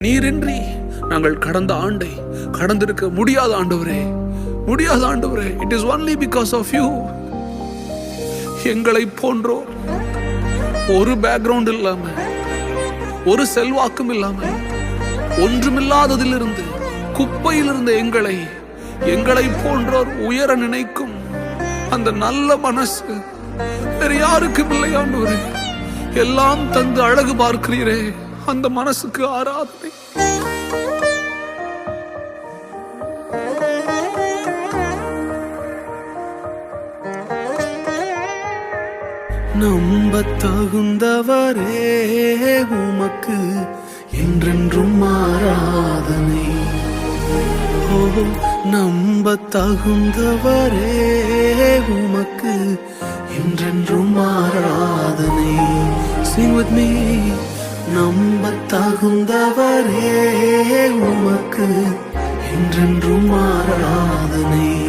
நீரின்றி நாங்கள் கடந்த ஆண்டை கடந்திருக்க முடியாத ஆண்டவரே, முடியாத ஆண்டவரே. It is only because of you. எங்களை போன்றோர் ஒரு பேக்ரவுண்ட் இல்லாம, ஒரு செல்வாக்கும் இல்லாம, ஒன்றுமில்லாததிலிருந்து, குப்பையிலிருந்து எங்களை போன்றோர் உயர நினைக்கும் அந்த நல்ல மனசு வேற யாருக்கும் இல்லை ஆண்டவரே. எல்லாம் தந்து அழகு பார்க்கிறீரே, அந்த மனசுக்கு ஆராதனை. நம்ப தகுந்தவரே உமக்கு என்றென்றும் ஆராதனை. ஓ, நம்ப தகுந்தவரே உமக்கு என்றென்றும் ஆராதனை. Sing with me. நம்ப தகுந்தவரே உமக்கு என்றென்றும் ஆராதனை.